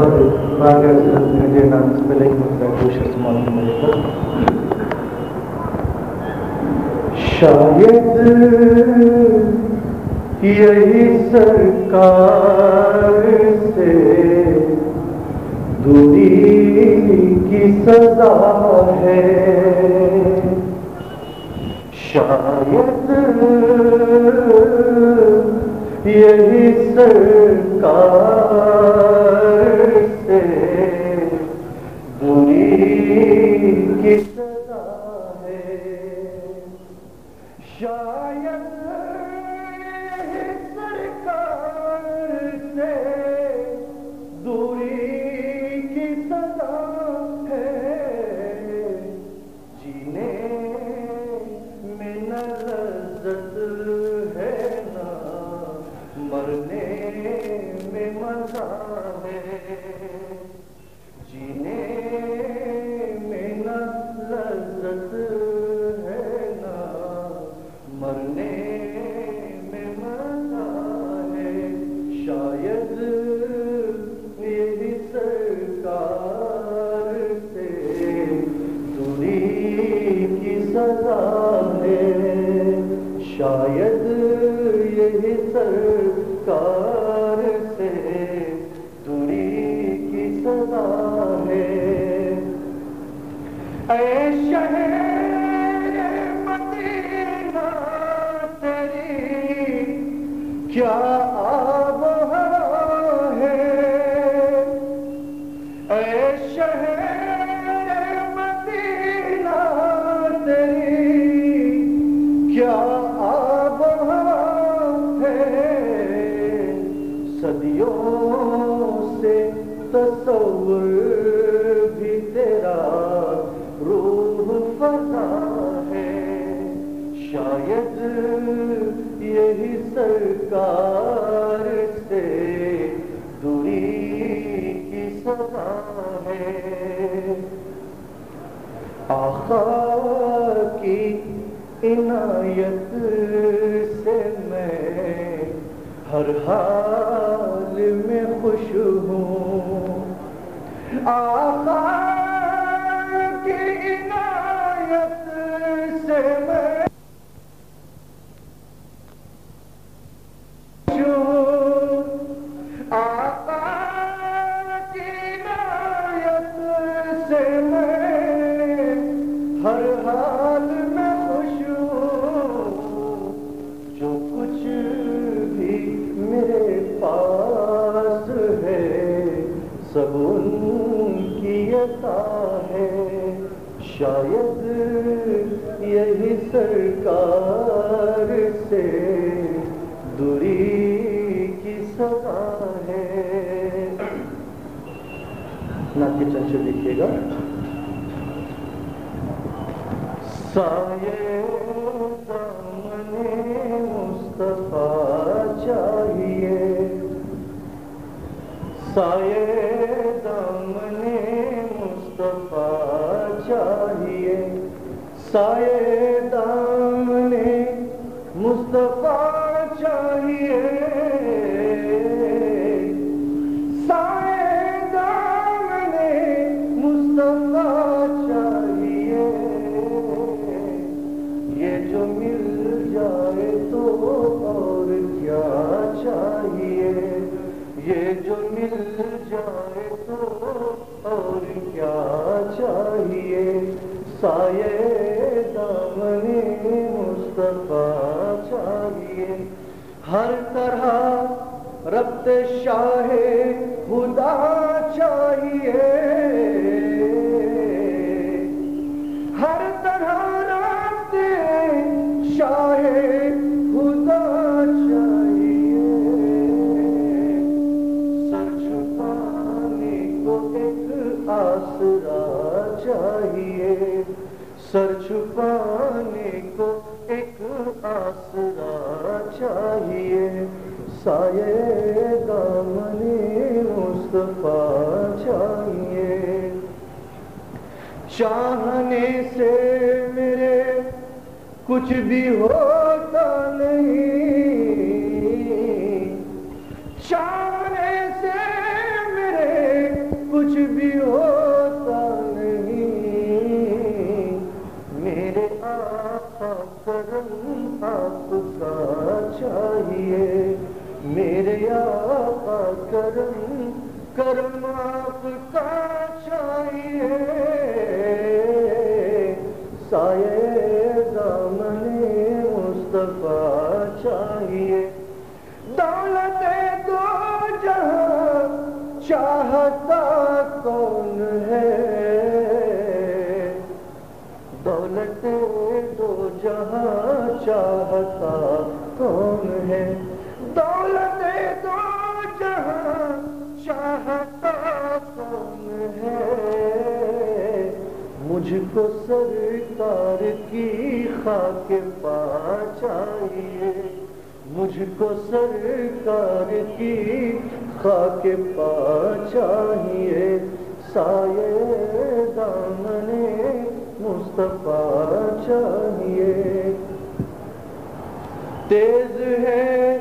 مجھے نام اسپیلنگ ہوتا ہے کوشش معلوم ہے پر شاید یہی سرکار سے دوری کی سزا ہے شاید یہی سرکار سے دوری کی سزا ہے شاید یہی سرکار سے دوری کی سزا ہے جینے میں نہ لذت ہے نہ مرنے میں مزہ ہے جینے میں نہ لذت ہے نہ مرنے میں مزہ ہے شاید یہی سرکار سے دوری کی سزا ہے شاید یہی سرکار سے دوری کی سزا ہے اے شہر مدینہ تیری کیا آب و ہوا ہے اے شہر مدینہ تیری کیا آب و ہوا ہے صدیوں سے تصور بھی تیرا روح فضا ہے شاید یہی سرکار سے دوری کی سزا ہے آقا کی عنایت سے میں ہر حال میں خوش ہوں آقا کی عنایت سے میں آقا کی عنایت سے میں ہر حال میں خوش ہوں جو کچھ بھی میرے پاس ہے سب ان کی عطا ہے شاید یہی سرکار سے دوری کی سزا ہے نعت کے چند شعر دیکھیے گا سایہ دامن مصطفیٰ چاہیے سایہ دامن مصطفیٰ چاہیے سایہ دامن مصطفیٰ چاہیے سایہ دامن مصطفیٰ چاہیے یہ جو مل جائے تو اور کیا چاہیے یہ جو مل جائے تو اور کیا چاہیے سایہ دامن مصطفیٰ چاہیے ہر طرح ربط شاہ خدا چاہیے ہر طرح ربط شاہ خدا چاہیے سر چھپانے کو ایک آسرا چاہیے سر چھپانے کو ایک آسرا چاہیے سایہ دامن مصطفیٰ چاہیے چاہنے سے میرے کچھ بھی ہوتا نہیں چاہنے سے میرے کچھ بھی ہوتا نہیں، میرے آقا کرم آپ کا چاہیے، میرے آقا کرم آپ کا چاہیے، سایہ دامن مصطفیٰ چاہیے، دولت دو جہاں چاہتا کون ہے، دولت دو جہاں چاہتا کون ہے، دولت دو جہاں چاہتا کون ہے، مجھ کو سرکار کی خاک پا چاہیے، مجھ کو سرکار کی خاک پا چاہیے، سایہ دامن مصطفیٰ چاہیے، تیز ہے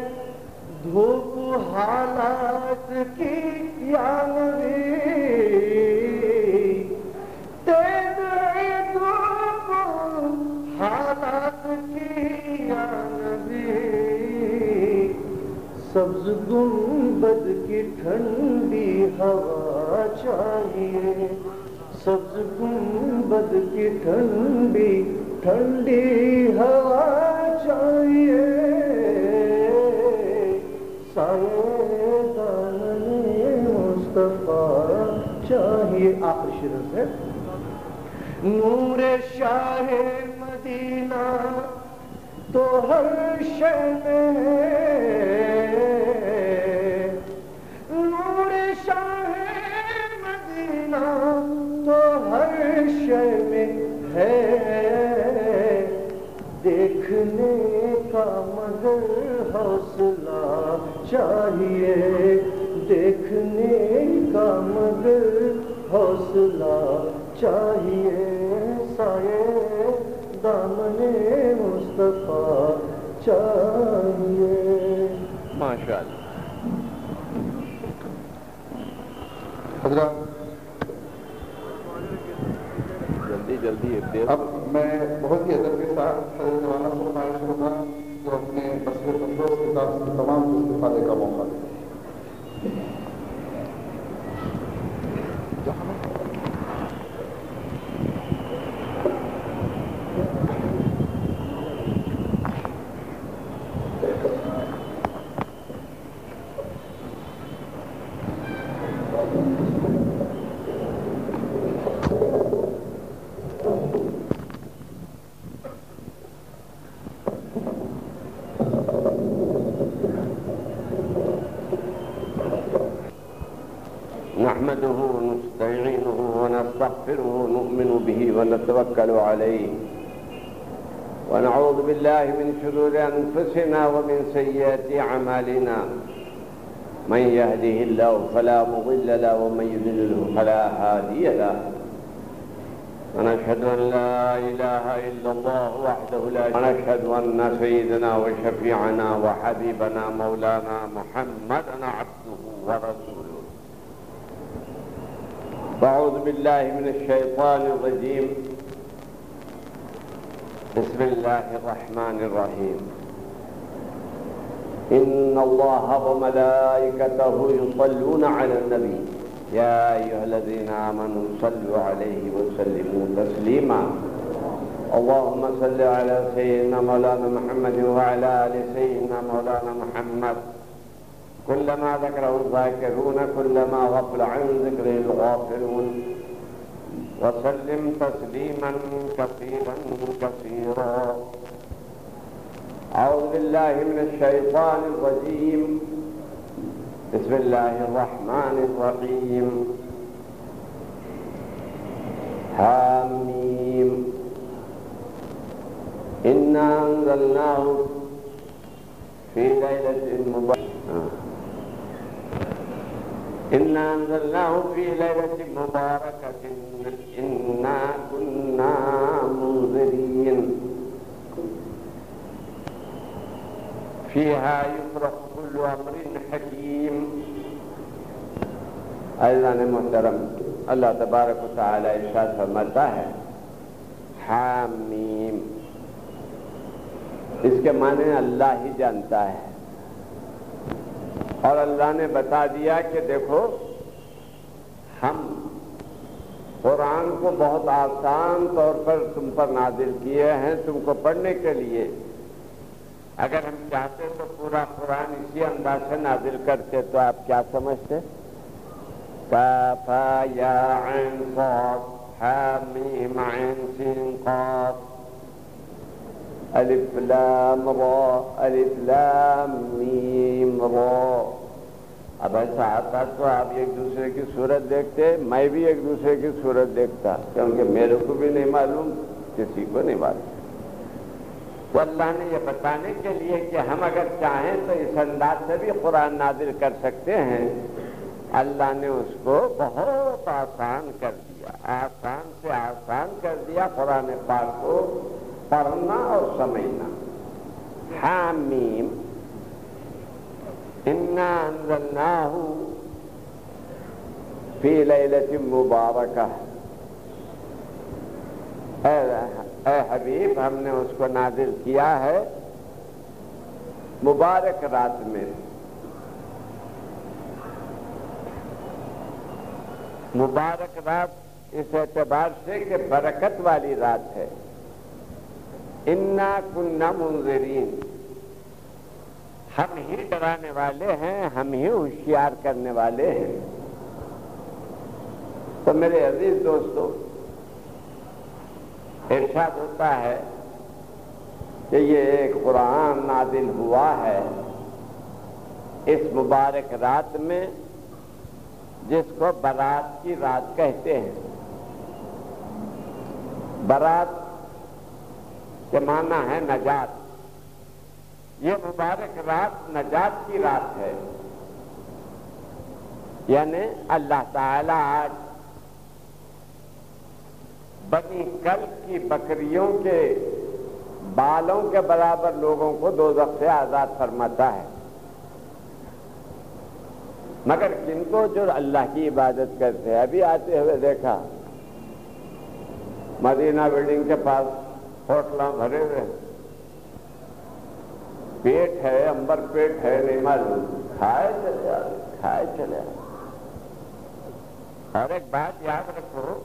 دھوپ حالات کی یا نبی، تیز ہے دھوپ حالات کی یا نبی، سبز گنبد کی ٹھنڈی ہوا چاہیے، سبز گنبد کی ٹھنڈی ہوا چاہیے، سایہ دامن مصطفیٰ چاہیے۔ آخری شعر ہے، نور شاہ مدینہ تو ہر شے میں ہے، نور شاہ مدینہ تو ہر شے میں ہے، دیکھنے کا مگر حوصلہ چاہیے، دیکھنے کا مگر حوصلہ چاہیے، سایہ دامن مصطفیٰ چاہیے۔ ماشاءاللہ حضرات، جلدی اب میں بہت ہی ادب کے ساتھ حضرت مولانا سے خواہش کروں گا کہ اپنے مسئلے تندرست کے ساتھ تمام کو استفادے کا موقع دیں۔ نحمده ونستعينه ونستغفره ونؤمن به ونتوكل عليه ونعوذ بالله من شرور أنفسنا ومن سيئات أعمالنا، من يهده الله فلا مضل له ومن يضلل فلا هادي له، ونشهد أن لا إله إلا الله وحده لا شريك له، ونشهد أن سيدنا وشفيعنا وحبيبنا مولانا محمدا عبده ورسوله. أعوذ بالله من الشيطان الرجيم، بسم الله الرحمن الرحيم، إن الله وملائكته يصلون على النبي يا أيها الذين آمنوا صلوا عليه وسلموا تسليما. اللهم صل على سيدنا مولانا محمد وعلى آل سيدنا مولانا محمد كلما ذكره الذاكرون كلما غفل عن ذكره الغافلون، وسلم تسليما كثيرا كثيرا. أعوذ بالله من الشيطان الرجيم، بسم الله الرحمن الرحيم. حاميم، إنا أنزلناه في ليلة مباركة، إنا أنزلناه في ليلة مباركة إنا كنا منذرين فيها يفرق كل أمر حكيم. عزیزان محترم، اللہ تبارک و تعالی ارشاد فرماتا ہے حامیم، اس کے معنی اللہ ہی جانتا ہے، اور اللہ نے بتا دیا کہ دیکھو ہم قرآن کو بہت آسان طور پر تم پر نازل کیے ہیں تم کو پڑھنے کے لیے. اگر ہم چاہتے تو پورا قرآن اسی انداز سے نازل کرتے تو آپ کیا سمجھتے؟ کاف یا عین صاد حامیم عین سین قاف الف لام را الف لام میم را. اب ایسا آتا تو آپ ایک دوسرے کی صورت دیکھتے، میں بھی ایک دوسرے کی صورت دیکھتا، کیونکہ میرے کو بھی نہیں معلوم، کسی کو نہیں معلوم. تو اللہ نے یہ بتانے کے لیے کہ ہم اگر چاہیں تو اس انداز سے بھی قرآن نازل کر سکتے ہیں. اللہ نے اس کو بہت آسان کر دیا، آسان سے آسان کر دیا قرآن پاک کو پڑھنا اور سمجھنا. حامیم انا انزلناہ فی لیلۃ مبارکہ، اے حبیب ہم نے اس کو نازل کیا ہے مبارک رات میں. مبارک رات اس اعتبار سے کہ برکت والی رات ہے. انا کنا منذرین، ہم ہی ڈرانے والے ہیں، ہم ہی ہوشیار کرنے والے ہیں. تو میرے عزیز دوستو، ارشاد ہوتا ہے کہ یہ ایک قرآن نازل ہوا ہے اس مبارک رات میں جس کو برات کی رات کہتے ہیں. برات کے معنی ہے نجات. یہ مبارک رات نجات کی رات ہے، یعنی اللہ تعالی آج بنی کلب کی بکریوں کے بالوں کے برابر لوگوں کو دوزخ سے آزاد فرماتا ہے. مگر کن کو؟ جو اللہ کی عبادت کرتے ہیں. ابھی آتے ہوئے دیکھا مدینہ بلڈنگ کے پاس ہوٹلاں بھرے ہوئے، پیٹ ہے امبر پیٹ ہے نہیں معلوم، کھائے چلے آئے کھائے چلے آئے. اور ایک بات یاد رکھو،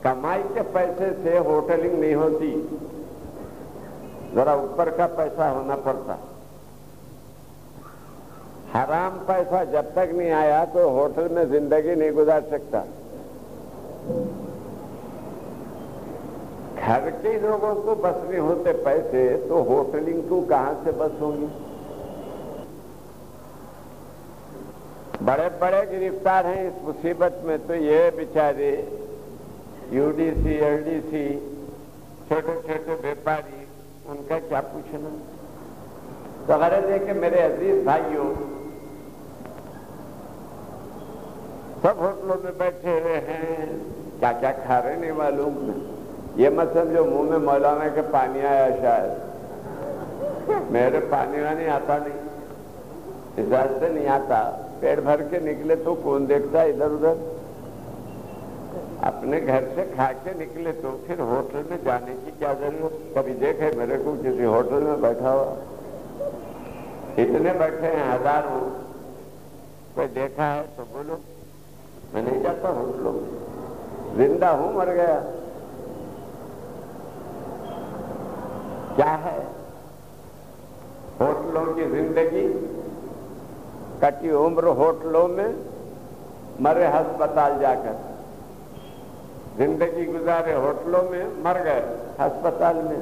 کمائی کے پیسے سے ہوٹلنگ نہیں ہوتی، ذرا اوپر کا پیسہ ہونا پڑتا. حرام پیسہ جب تک نہیں آیا تو ہوٹل میں زندگی نہیں گزار سکتا. گھر کے لوگوں کو بس نہیں ہوتے پیسے تو ہوٹلنگ کو کہاں سے بس ہوں گی؟ بڑے بڑے گرفتار ہیں اس مصیبت میں. تو یہ بیچارے U D C L D C چھوٹے چھوٹے بیپاری، ان کا کیا پوچھنا؟ تو غرض ہے کہ میرے عزیز بھائیوں، سب ہوٹلوں میں بیٹھے ہوئے ہیں، کیا کیا کھا رہے نہیں معلوم. یہ مت سمجھو منہ میں مولانا کے پانی آیا، شاید میرے پانی نہیں آتا، نہیں اس راستے نہیں آتا. پیٹ بھر کے نکلے تو کون دیکھتا ہے ادھر ادھر؟ اپنے گھر سے کھا کے نکلے تو پھر ہوٹل میں جانے کی کیا ضرورت؟ کبھی دیکھے میرے کو کسی ہوٹل میں بیٹھا ہوا؟ اتنے بیٹھے ہیں ہزاروں، کوئی دیکھا ہے تو بولو. میں نہیں جاتا ہوٹلوں میں، زندہ ہوں مر گیا. کیا ہے ہوٹلوں کی زندگی؟ کٹی عمر ہوٹلوں میں، مرے ہسپتال جا کر. زندگی گزارے ہوٹلوں میں، مر گئے ہسپتال میں.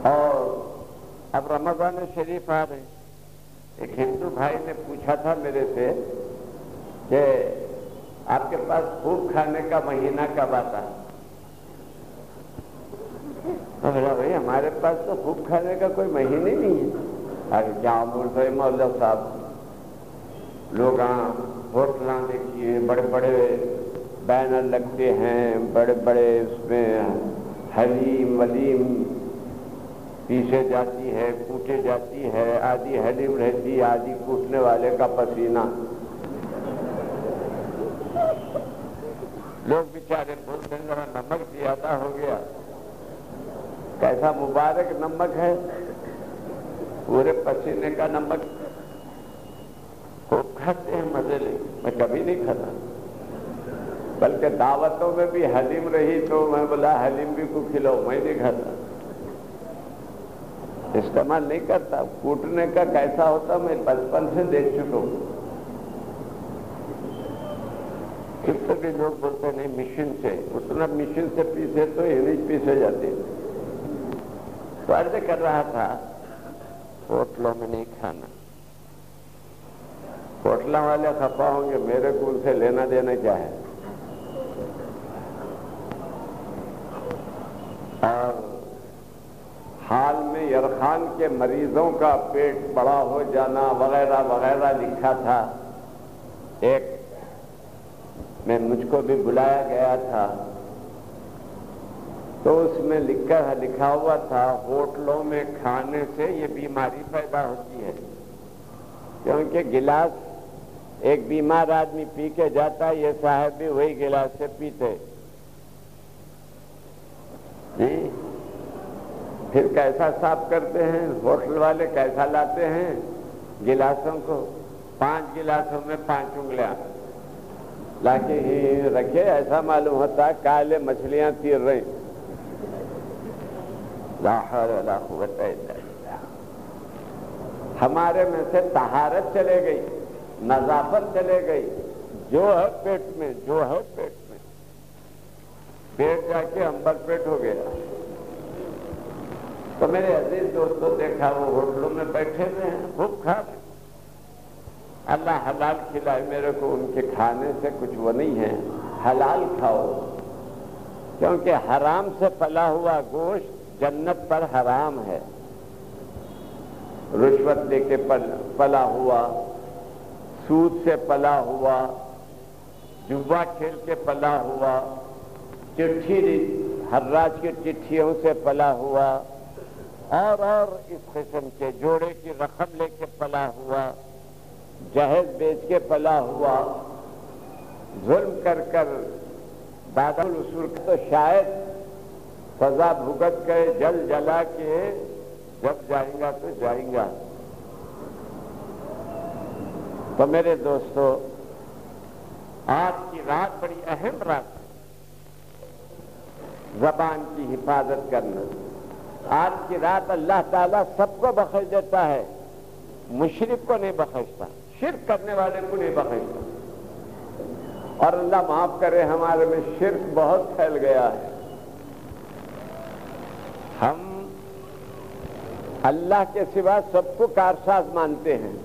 اور اب رمضان شریف آ رہے. ایک ہندو بھائی نے پوچھا تھا میرے سے کہ آپ کے پاس خوب کھانے کا مہینہ کب آتا ہے؟ بھائی ہمارے پاس تو خوب کھانے کا کوئی مہینے نہیں ہے. ارے کیا عمر ہے مولا صاحب، لوگ ہوٹلاں دیکھیے، بڑے بڑے بینر لگتے ہیں، بڑے بڑے اس میں حلیم ولیم پیسے جاتی ہے، کوٹے جاتی ہے، آدھی حلیم رہتی، آدھی کوٹنے والے کا پسینہ. لوگ بیچارے بولتے ہیں ذرا نمک زیادہ ہو گیا. کیسا مبارک نمک ہے، پورے پسینے کا نمک. خوب کھاتے ہیں مزے لے. میں کبھی نہیں کھاتا، بلکہ دعوتوں میں بھی حلیم رہی تو میں بولا حلیم بھی کو کھلاؤ، میں نہیں کھاتا، استعمال نہیں کرتا. کوٹنے کا کیسا ہوتا میں بچپن سے دیکھ چکا ہوں. کتنے بھی لوگ بولتے نہیں مشین سے، اتنا مشین سے پیسے تو یہ نہیں پیسے جاتے. تو عرض کر رہا تھا ہوٹلوں میں نہیں کھانا. ہوٹلوں والے خفا ہوں گے، میرے کو ان سے لینا دینا کیا ہے. اور حال میں یرخان کے مریضوں کا پیٹ بڑا ہو جانا وغیرہ وغیرہ لکھا تھا. ایک میں مجھ کو بھی بلایا گیا تھا تو اس میں لکھا ہوا تھا ہوٹلوں میں کھانے سے یہ بیماری پیدا ہوتی ہے، کیونکہ گلاس ایک بیمار آدمی پی کے جاتا ہے، یہ صاحب بھی وہی گلاس سے پیتے. جی پھر کیسا صاف کرتے ہیں ہوٹل والے، کیسا لاتے ہیں گلاسوں کو، 5 گلاسوں میں 5 انگلیاں لا کے ہی رکھے. ایسا معلوم ہوتا ہے کالے مچھلیاں تیر رہی. لا حول ولا قوت الا باللہ. ہمارے میں سے طہارت چلے گئی، نظافت چلے گئی. جو ہے پیٹ میں، جو ہے پیٹ میں، پیٹ جا کے امبر پیٹ ہو گیا. تو میرے عزیز دوستوں دیکھا وہ ہوٹلوں میں بیٹھے ہوئے ہیں، خوب کھا رہے. اللہ حلال کھلائے میرے کو، ان کے کھانے سے کچھ وہ نہیں ہے. حلال کھاؤ، کیونکہ حرام سے پلا ہوا گوشت جنت پر حرام ہے. رشوت دے کے پلا ہوا، سود سے پلا ہوا، جوا کھیل کے پلا ہوا، چٹھی حراج کی چٹھیوں سے پلا ہوا، اور اس قسم کے جوڑے کی رقم لے کے پلا ہوا، جہیز بیچ کے پلا ہوا، ظلم کر کر دادا الاصول تو شاید سزا بھگت کے جل جلا کے جب جائیں گا تو جائیں گا. تو میرے دوستو آج کی رات بڑی اہم رات ہے، زبان کی حفاظت کرنا. آج کی رات اللہ تعالیٰ سب کو بخش دیتا ہے، مشرک کو نہیں بخشتا، شرک کرنے والے کو نہیں بخشتا. اور اللہ معاف کرے ہمارے میں شرک بہت پھیل گیا ہے. ہم اللہ کے سوا سب کو کارساز مانتے ہیں.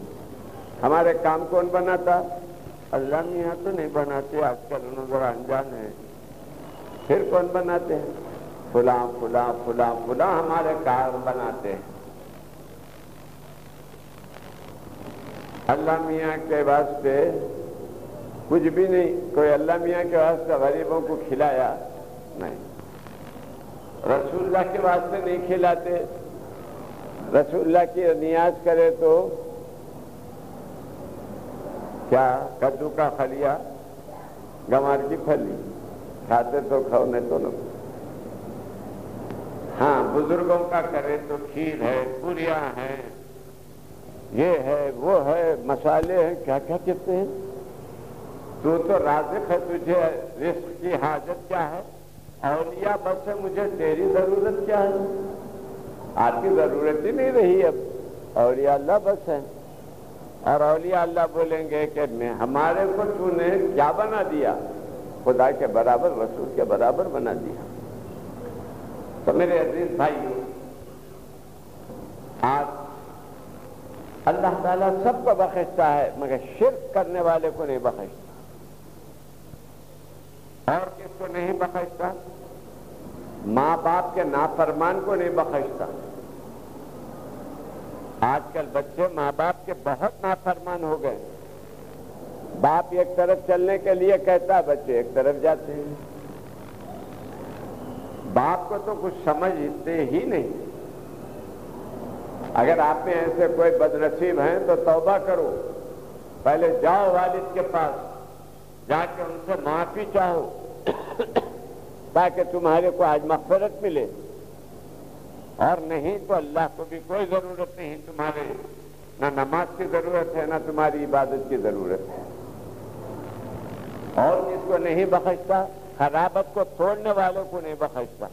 ہمارے کام کون بناتا؟ اللہ میاں تو نہیں بناتے، آج کل انہوں ذرا انجان ہے. پھر کون بناتے ہیں؟ فلاں فلاں فلاں فلاں ہمارے کار بناتے ہیں. اللہ میاں کے واسطے کچھ بھی نہیں. کوئی اللہ میاں کے واسطے غریبوں کو کھلایا نہیں، رسول اللہ کے واسطے نہیں کھلاتے. رسول اللہ کی نیاز کرے تو کیا کدو کا خلیا، گوار کی پھلی کھاتے تو کھاؤ نہیں تو نہ. ہاں بزرگوں کا کرے تو کھیر ہے، پوریاں ہیں، یہ ہے وہ ہے، مسالے ہیں، کیا کیا کہتے ہیں. تو رازق ہے، تجھے رزق کی حاجت کیا ہے؟ اولیاء بس ہے، مجھے تیری ضرورت کیا ہے؟ آپ کی ضرورت ہی نہیں رہی اب، اولیاء اللہ بس ہے. اور اولیاء اللہ بولیں گے کہ ہمارے کو تو نے کیا بنا دیا؟ خدا کے برابر، رسول کے برابر بنا دیا. تو میرے عزیز بھائیو، آج اللہ تعالیٰ سب کو بخشتا ہے مگر شرک کرنے والے کو نہیں بخشتا. اور کس کو نہیں بخشتا؟ ماں باپ کے نافرمان کو نہیں بخشتا. آج کل بچے ماں باپ کے بہت نافرمان ہو گئے. باپ ایک طرف چلنے کے لیے کہتا، بچے ایک طرف جاتے ہیں. باپ کو تو کچھ سمجھتے ہی نہیں. اگر آپ میں ایسے کوئی بدنصیب ہیں تو توبہ کرو. پہلے جاؤ والد کے پاس، جا کے ان سے معافی چاہو تاکہ تمہارے کو آج مغفرت ملے، اور نہیں تو اللہ کو بھی کوئی ضرورت نہیں تمہارے، نہ نماز کی ضرورت ہے نہ تمہاری عبادت کی ضرورت ہے۔ اور جس کو نہیں بخشتا، خرابت کو توڑنے والوں کو نہیں بخشتا۔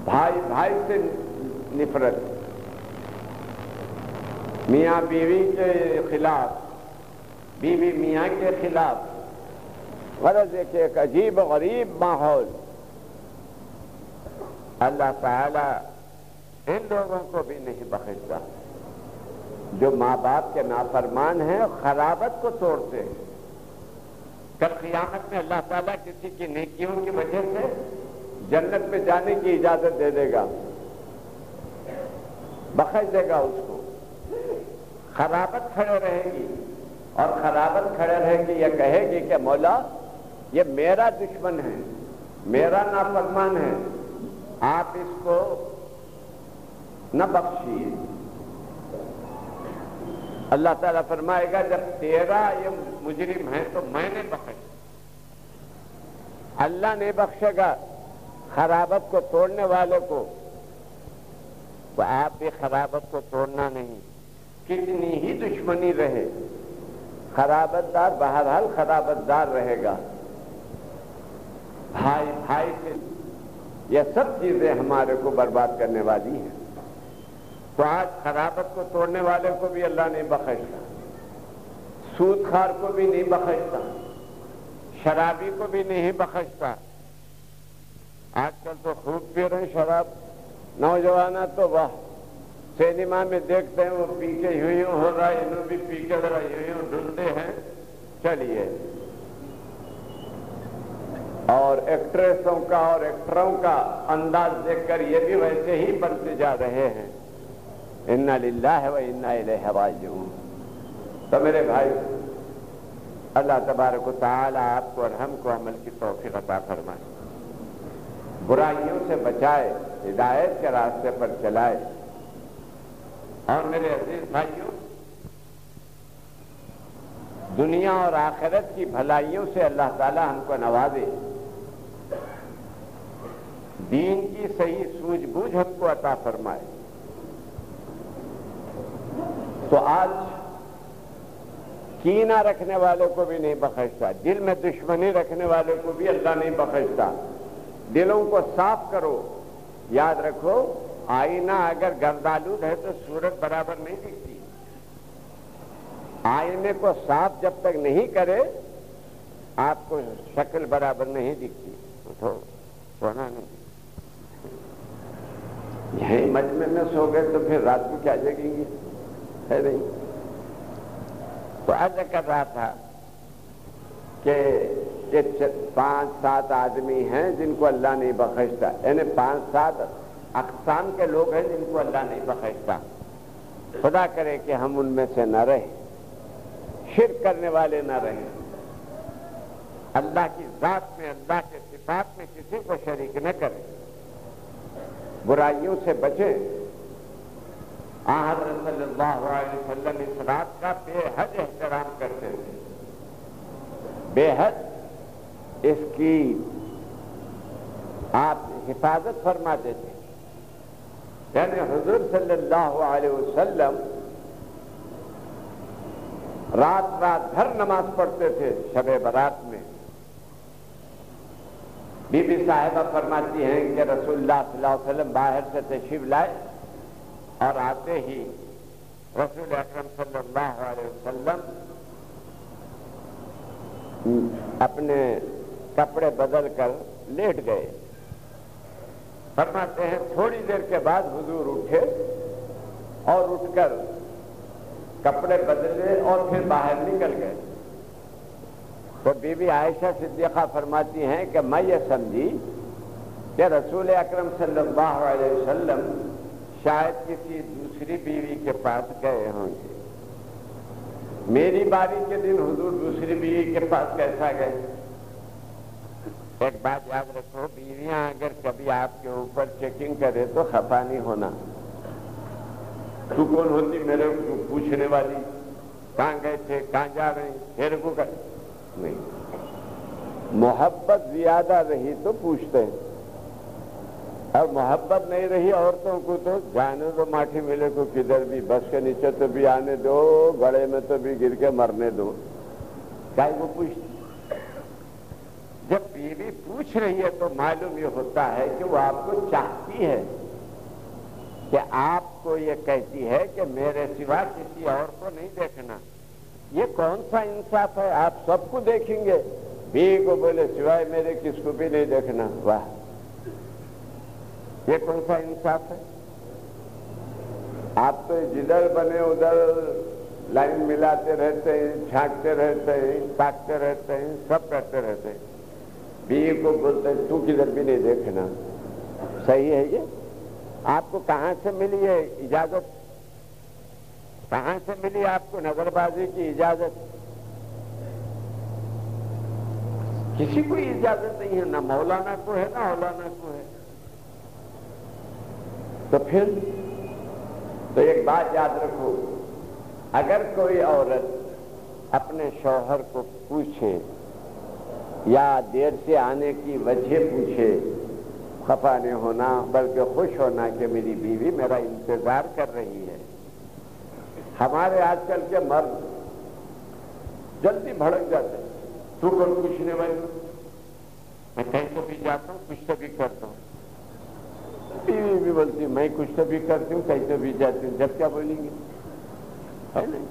بھائی بھائی سے نفرت، میاں بیوی کے خلاف، بیوی میاں کے خلاف، غرض ہے کہ ایک عجیب و غریب ماحول۔ اللہ تعالی ان لوگوں کو بھی نہیں بخشتا جو ماں باپ کے نافرمان ہیں اور خرابت کو توڑتے ہیں۔ کل قیامت میں اللہ تعالیٰ کسی کی نیکیوں کی وجہ سے جنت میں جانے کی اجازت دے دے گا، بخش دے گا اس کو۔ خرابت کھڑے رہے گی، اور خرابت کھڑے رہے گی، یہ کہے گی کہ مولا یہ میرا دشمن ہے، میرا نافرمان ہے، آپ اس کو نہ بخشیے۔ اللہ تعالیٰ فرمائے گا جب تیرا یہ مجرم ہے تو میں نے بخش، اللہ نہیں بخشے گا خرابت کو توڑنے والے کو، تو آپ بھی خرابت کو توڑنا نہیں، کتنی ہی دشمنی رہے، خرابت دار بہرحال خرابت دار رہے گا۔ بھائی بھائی سے یہ سب چیزیں ہمارے کو برباد کرنے والی ہیں۔ تو آج خرابت کو توڑنے والے کو بھی اللہ نہیں بخشتا، سود خار کو بھی نہیں بخشتا، شرابی کو بھی نہیں بخشتا۔ آج کل تو خوب پی رہے ہیں شراب، نوجوانہ تو واہ، سینما میں دیکھتے ہیں وہ پی کے یوں ہو رہا ہے، انہوں بھی پی کے ذرا یوں ڈھونڈتے ہیں، چلیے۔ اور ایکٹریسوں کا اور ایکٹروں کا انداز دیکھ کر یہ بھی ویسے ہی بنتے جا رہے ہیں۔ انا للہ و انا الیہ راجعون۔ تو میرے بھائی، اللہ تبارک و تعالی آپ کو اور ہم کو عمل کی توفیق عطا فرمائے، برائیوں سے بچائے، ہدایت کے راستے پر چلائے۔ اور میرے عزیز بھائیوں، دنیا اور آخرت کی بھلائیوں سے اللہ تعالی ہم کو نوازے، دین کی صحیح سوجھ بوجھ ہم کو عطا فرمائے۔ تو آج کینہ رکھنے والوں کو بھی نہیں بخشتا، دل میں دشمنی رکھنے والوں کو بھی اللہ نہیں بخشتا۔ دلوں کو صاف کرو، یاد رکھو آئینہ اگر گردآلود ہے تو صورت برابر نہیں دکھتی، آئینے کو صاف جب تک نہیں کرے آپ کو شکل برابر نہیں دکھتی۔ سونا نہیں، یہیں مجمع میں سو گئے تو پھر رات کو کیا جگیں گے، ہے نہیں۔ تو عرض کر رہا تھا کہ یہ 5-7 آدمی ہیں جن کو اللہ نہیں بخشتا، یعنی 5-7 اقسام کے لوگ ہیں جن کو اللہ نہیں بخشتا۔ خدا کرے کہ ہم ان میں سے نہ رہیں، شرک کرنے والے نہ رہیں، اللہ کی ذات میں، اللہ کے صفات میں کسی کو شریک نہ کریں، برائیوں سے بچیں۔ حضرت صلی اللہ علیہ وسلم اس رات کا بے حد احترام کرتے تھے، بے حد اس کی آپ حفاظت فرماتے تھے۔ یعنی حضور صلی اللہ علیہ وسلم رات رات بھر نماز پڑھتے تھے شب برات میں۔ بی بی صاحبہ فرماتی ہیں کہ رسول اللہ صلی اللہ علیہ وسلم باہر سے تشریف لائے اور آتے ہی رسول اکرم صلی اللہ علیہ وسلم اپنے کپڑے بدل کر لیٹ گئے۔ فرماتے ہیں تھوڑی دیر کے بعد حضور اٹھے اور اٹھ کر کپڑے بدلے اور پھر باہر نکل گئے۔ تو بی بی عائشہ صدیقہ فرماتی ہیں کہ میں یہ سمجھی کہ رسول اکرم صلی اللہ علیہ وسلم شاید کسی دوسری بیوی کے پاس گئے ہوں گے۔ میری باری کے دن حضور دوسری بیوی کے پاس کیسا گئے؟ ایک بات یاد رکھو، بیویاں اگر کبھی آپ کے اوپر چیکنگ کرے تو خفا نہیں ہونا۔ تو کون ہوتی میرے پوچھنے والی، کہاں گئے تھے، کہاں جا رہے ہیں، میرے کو نہیں۔ محبت زیادہ رہی تو پوچھتے ہیں، اور محبت نہیں رہی عورتوں کو تو جانے دو ماٹھی ملے کو کدھر بھی، بس کے نیچے تو بھی آنے دو، گڑے میں تو بھی گر کے مرنے دو، کیا وہ پوچھتی؟ جب بیوی پوچھ رہی ہے تو معلوم یہ ہوتا ہے کہ وہ آپ کو چاہتی ہے، کہ آپ کو یہ کہتی ہے کہ میرے سوا کسی اور کو نہیں دیکھنا۔ یہ کون سا انصاف ہے؟ آپ سب کو دیکھیں گے، بیوی کو بولے سوائے میرے کس کو بھی نہیں دیکھنا، واہ، یہ کون سا انصاف ہے؟ آپ تو جدھر بنے ادھر لائن ملاتے رہتے ہیں، چھانٹتے رہتے ہیں، تاکتے رہتے ہیں، سب کرتے رہتے ہیں، بیوی کو بولتے ہیں تو کدھر بھی نہیں دیکھنا۔ صحیح ہے یہ؟ آپ کو کہاں سے ملی ہے اجازت؟ کہاں سے ملی آپ کو نظر بازی کی اجازت؟ کسی کو اجازت نہیں ہے، نہ مولانا کو ہے نہ مولانا کو ہے۔ تو پھر تو ایک بات یاد رکھو، اگر کوئی عورت اپنے شوہر کو پوچھے یا دیر سے آنے کی وجہ پوچھے، خفا نہیں ہونا بلکہ خوش ہونا کہ میری بیوی میرا انتظار کر رہی ہے۔ ہمارے آج کل کے مرد جلدی بھڑک جاتے ہیں، تو کون پوچھنے والی؟ میں کہیں تو بھی جاتا ہوں، کچھ تو بھی کرتا ہوں۔ بیوی بھی بولتی میں کچھ تو بھی کرتی ہوں، کہیں تو بھی جاتی ہوں، جب کیا بولیں گے؟ ہے نہیں؟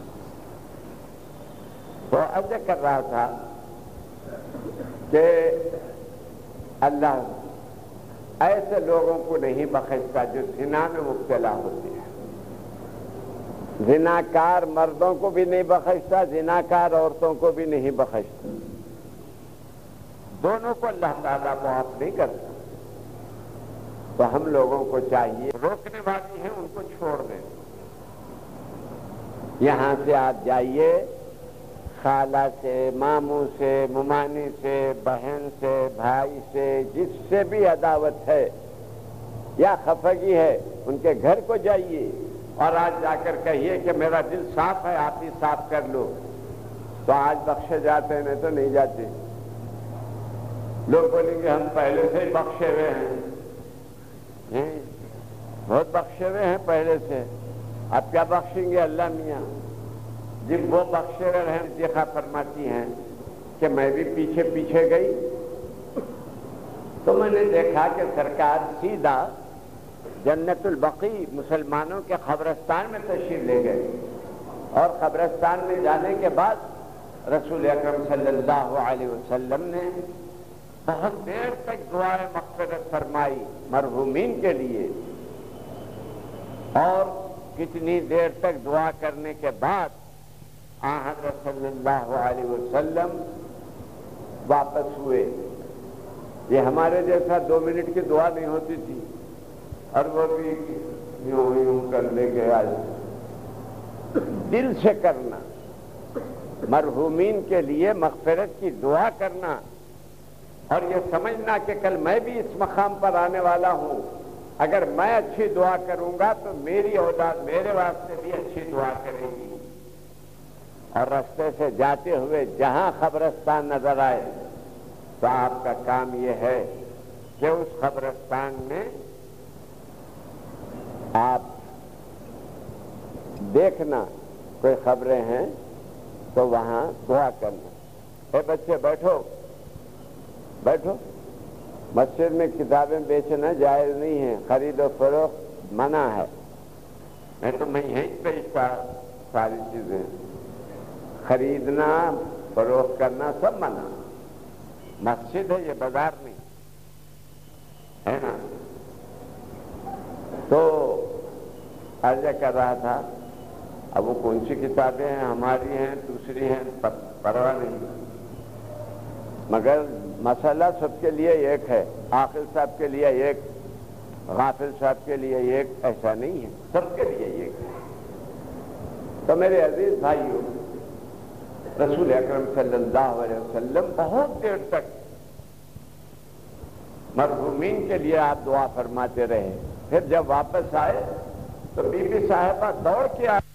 تو عرض کر رہا تھا کہ اللہ ایسے لوگوں کو نہیں بخشتا جو زنا میں مبتلا ہوتے ہیں، زناکار مردوں کو بھی نہیں بخشتا، زناکار عورتوں کو بھی نہیں بخشتا، دونوں کو اللہ تعالیٰ معاف نہیں کرتا۔ تو ہم لوگوں کو چاہیے، روکنے والی ہیں ان کو چھوڑ دیں، یہاں سے آپ جائیے، خالہ سے، ماموں سے، ممانی سے، بہن سے، بھائی سے، جس سے بھی عداوت ہے یا خفگی ہے ان کے گھر کو جائیے اور آج جا کر کہیے کہ میرا دل صاف ہے، آپ ہی صاف کر لو، تو آج بخشے جاتے ہیں، نہیں تو نہیں جاتے۔ لوگ بولیں گے ہم پہلے سے ہی بخشے ہوئے ہیں، بہت بخشے ہوئے ہیں پہلے سے، اب کیا بخشیں گے اللہ میاں؟ جب وہ بخشے رہے ہیں، دیکھا فرماتی ہیں کہ میں بھی پیچھے پیچھے گئی تو میں نے دیکھا کہ سرکار سیدھا جنت البقیع مسلمانوں کے قبرستان میں تشریف لے گئے، اور قبرستان میں جانے کے بعد رسول اکرم صلی اللہ علیہ وسلم نے بہت دیر تک دعائے مغفرت فرمائی مرحومین کے لیے، اور کتنی دیر تک دعا کرنے کے بعد حضرت صلی اللہ علیہ وسلم واپس ہوئے۔ یہ ہمارے جیسا 2 منٹ کی دعا نہیں ہوتی تھی، اور وہ بھی یوں یوں کر لے گیا، دل سے کرنا، مرحومین کے لیے مغفرت کی دعا کرنا، اور یہ سمجھنا کہ کل میں بھی اس مقام پر آنے والا ہوں، اگر میں اچھی دعا کروں گا تو میری اولاد میرے واسطے بھی اچھی دعا کرے گی، اور راستے سے جاتے ہوئے جہاں قبرستان نظر آئے تو آپ کا کام یہ ہے کہ اس قبرستان میں آپ دیکھنا کوئی خبریں ہیں تو وہاں دعا کرنا۔ اے بچے بیٹھو بیٹھو، مسجد میں کتابیں بیچنا جائز نہیں ہے، خرید و فروخت منع ہے، میں تو میں یہیں پہ ساری چیزیں خریدنا فروخت کرنا سب منع، مسجد ہے یہ بازار نہیں ہے نا۔ تو عرض کر رہا تھا اب وہ کون سی کتابیں ہیں، ہماری ہیں دوسری ہیں پرواہ نہیں، مگر مسئلہ سب کے لیے ایک ہے، عاقل صاحب کے لیے ایک، غافل صاحب کے لیے ایک، ایسا نہیں ہے، سب کے لیے ایک ہے۔ تو میرے عزیز بھائیوں، رسول اکرم صلی اللہ علیہ وسلم بہت دیر تک مرحومین کے لیے آپ دعا فرماتے رہے، پھر جب واپس آئے تو بی بی صاحبہ دوڑ کے آئے